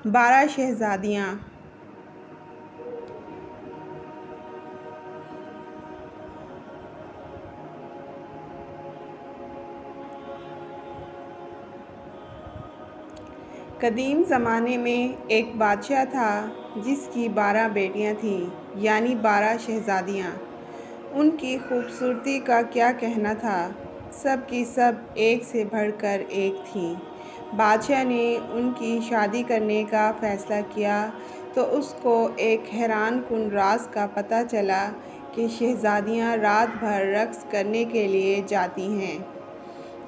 12 शहज़ादियाँ। कदीम ज़माने में एक बादशाह था जिसकी 12 बेटियां थीं, यानी 12 शहज़ादियाँ। उनकी खूबसूरती का क्या कहना था, सब की सब एक से बढ़कर एक थीं। बादशाह ने उनकी शादी करने का फ़ैसला किया तो उसको एक हैरानकुन राज का पता चला कि शहज़ादियाँ रात भर रक़्स करने के लिए जाती हैं,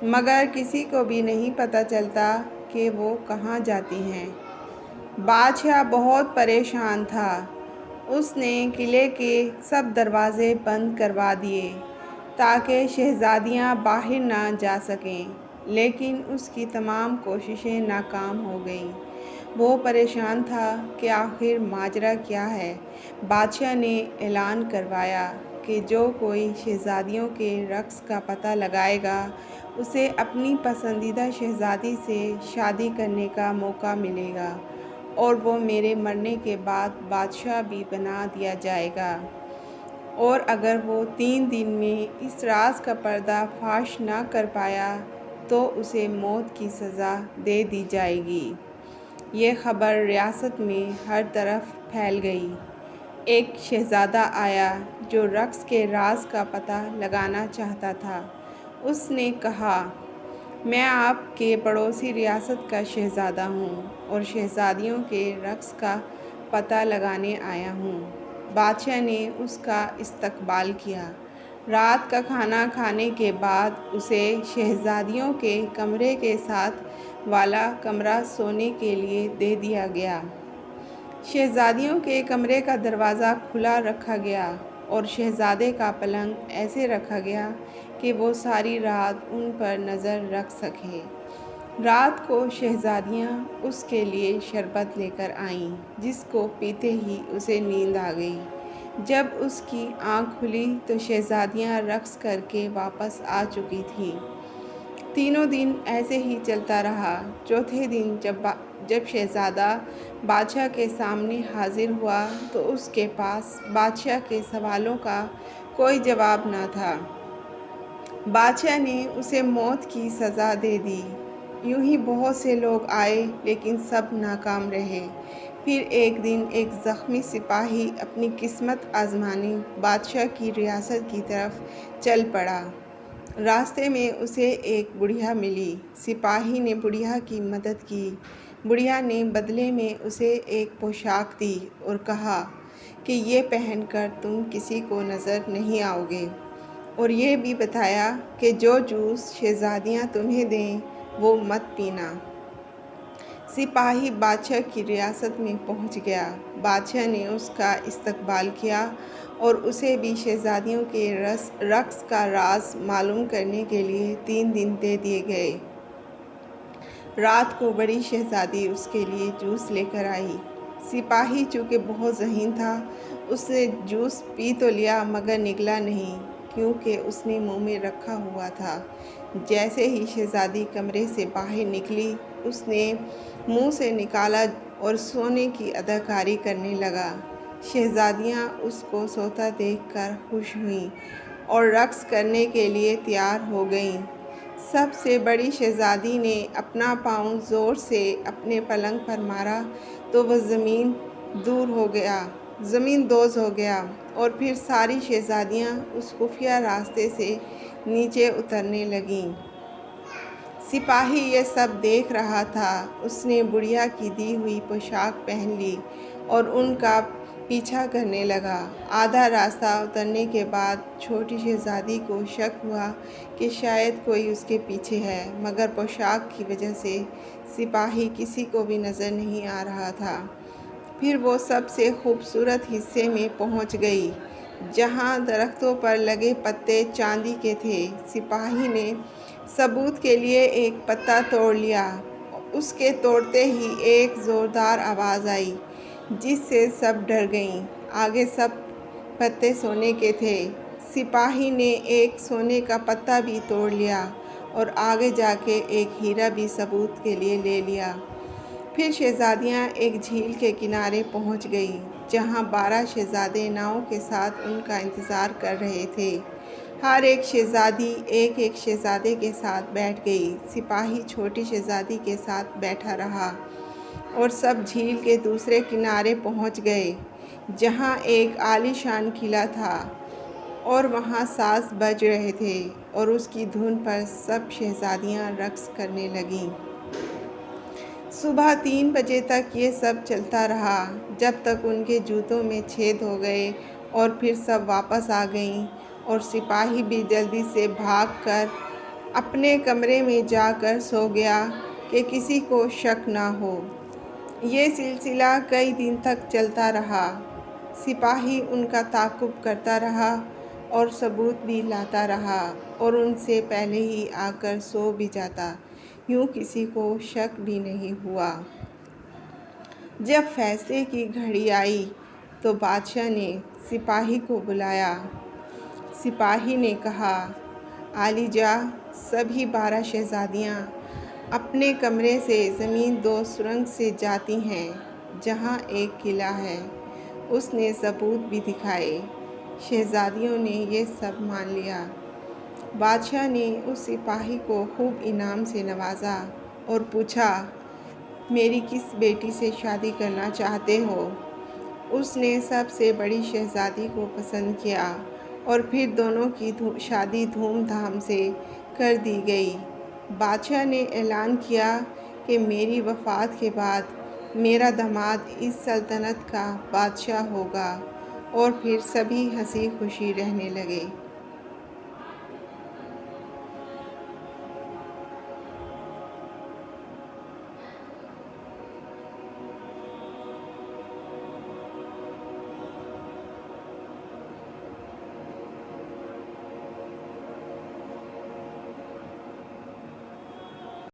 मगर किसी को भी नहीं पता चलता कि वो कहाँ जाती हैं। बादशाह बहुत परेशान था। उसने किले के सब दरवाज़े बंद करवा दिए ताकि शहज़ादियाँ बाहर ना जा सकें, लेकिन उसकी तमाम कोशिशें नाकाम हो गईं। वो परेशान था कि आखिर माजरा क्या है। बादशाह ने ऐलान करवाया कि जो कोई शहज़ादियों के रक़्स का पता लगाएगा उसे अपनी पसंदीदा शहज़ादी से शादी करने का मौका मिलेगा और वो मेरे मरने के बाद बादशाह भी बना दिया जाएगा, और अगर वो 3 दिन में इस राज का पर्दाफाश ना कर पाया तो उसे मौत की सज़ा दे दी जाएगी। ये ख़बर रियासत में हर तरफ फैल गई। एक शहज़ादा आया जो रक़्स के राज का पता लगाना चाहता था। उसने कहा, मैं आपके पड़ोसी रियासत का शहज़ादा हूँ और शहज़ादियों के रक़्स का पता लगाने आया हूँ। बादशाह ने उसका इस्तकबाल किया। रात का खाना खाने के बाद उसे शहज़ादियों के कमरे के साथ वाला कमरा सोने के लिए दे दिया गया। शहज़ादियों के कमरे का दरवाज़ा खुला रखा गया और शहज़ादे का पलंग ऐसे रखा गया कि वो सारी रात उन पर नज़र रख सके। रात को शहज़ादियाँ उसके लिए शरबत लेकर आईं, जिसको पीते ही उसे नींद आ गई। जब उसकी आँख खुली तो शहज़ादियाँ रक़्स करके वापस आ चुकी थीं। तीनों दिन ऐसे ही चलता रहा। चौथे दिन जब शहज़ादा बादशाह के सामने हाजिर हुआ तो उसके पास बादशाह के सवालों का कोई जवाब न था। बादशाह ने उसे मौत की सज़ा दे दी। यूं ही बहुत से लोग आए, लेकिन सब नाकाम रहे। फिर एक दिन एक ज़ख्मी सिपाही अपनी किस्मत आज़माने बादशाह की रियासत की तरफ चल पड़ा। रास्ते में उसे एक बुढ़िया मिली। सिपाही ने बुढ़िया की मदद की। बुढ़िया ने बदले में उसे एक पोशाक दी और कहा कि ये पहनकर तुम किसी को नज़र नहीं आओगे, और ये भी बताया कि जो जूस शहज़ादियाँ तुम्हें दें वो मत पीना। सिपाही बादशाह की रियासत में पहुंच गया। बादशाह ने उसका इस्तकबाल किया और उसे भी शहज़ादियों के रक़्स का राज मालूम करने के लिए 3 दिन दे दिए गए। रात को बड़ी शहज़ादी उसके लिए जूस लेकर आई। सिपाही चूँकि बहुत ज़हीन था, उसने जूस पी तो लिया मगर निगला नहीं, क्योंकि उसने मुँह में रखा हुआ था। जैसे ही शहज़ादी कमरे से बाहर निकली, उसने मुँह से निकाला और सोने की अदाकारी करने लगा। शहज़ादियाँ उसको सोता देखकर खुश हुईं और रक़्स करने के लिए तैयार हो गईं। सबसे बड़ी शहज़ादी ने अपना पाँव ज़ोर से अपने पलंग पर मारा तो वह ज़मींदोज़ हो गया और फिर सारी शहज़ादियाँ उस खुफिया रास्ते से नीचे उतरने लगीं। सिपाही ये सब देख रहा था। उसने बुढ़िया की दी हुई पोशाक पहन ली और उनका पीछा करने लगा। आधा रास्ता उतरने के बाद छोटी शहज़ादी को शक हुआ कि शायद कोई उसके पीछे है, मगर पोशाक की वजह से सिपाही किसी को भी नज़र नहीं आ रहा था। फिर वो सबसे खूबसूरत हिस्से में पहुंच गई, जहां दरख्तों पर लगे पत्ते चांदी के थे। सिपाही ने सबूत के लिए एक पत्ता तोड़ लिया। उसके तोड़ते ही एक ज़ोरदार आवाज़ आई, जिससे सब डर गईं। आगे सब पत्ते सोने के थे। सिपाही ने एक सोने का पत्ता भी तोड़ लिया और आगे जाके एक हीरा भी सबूत के लिए ले लिया। फिर शहज़ादियाँ एक झील के किनारे पहुँच गई, जहाँ 12 शहज़ादे नाव के साथ उनका इंतज़ार कर रहे थे। हर एक शहज़ादी एक एक शहज़ादे के साथ बैठ गई। सिपाही छोटी शहज़ादी के साथ बैठा रहा और सब झील के दूसरे किनारे पहुँच गए, जहाँ एक आलीशान किला था और वहाँ साज़ बज रहे थे और उसकी धुन पर सब शहज़ादियाँ रक़्स करने लगीं। सुबह 3 बजे तक ये सब चलता रहा, जब तक उनके जूतों में छेद हो गए और फिर सब वापस आ गईं और सिपाही भी जल्दी से भागकर अपने कमरे में जाकर सो गया कि किसी को शक ना हो। ये सिलसिला कई दिन तक चलता रहा। सिपाही उनका ताक़ुब करता रहा और सबूत भी लाता रहा और उनसे पहले ही आकर सो भी जाता। यूँ किसी को शक भी नहीं हुआ। जब फैसले की घड़ी आई तो बादशाह ने सिपाही को बुलाया। सिपाही ने कहा, आलिजा, सभी 12 शहज़ादियाँ अपने कमरे से ज़मीन 2 सुरंग से जाती हैं, जहाँ एक किला है। उसने सबूत भी दिखाए। शहज़ादियों ने ये सब मान लिया। बादशाह ने उस सिपाही को खूब इनाम से नवाजा और पूछा, मेरी किस बेटी से शादी करना चाहते हो? उसने सबसे बड़ी शहज़ादी को पसंद किया और फिर दोनों की शादी धूमधाम से कर दी गई। बादशाह ने ऐलान किया कि मेरी वफ़ात के बाद मेरा दामाद इस सल्तनत का बादशाह होगा और फिर सभी हंसी खुशी रहने लगे।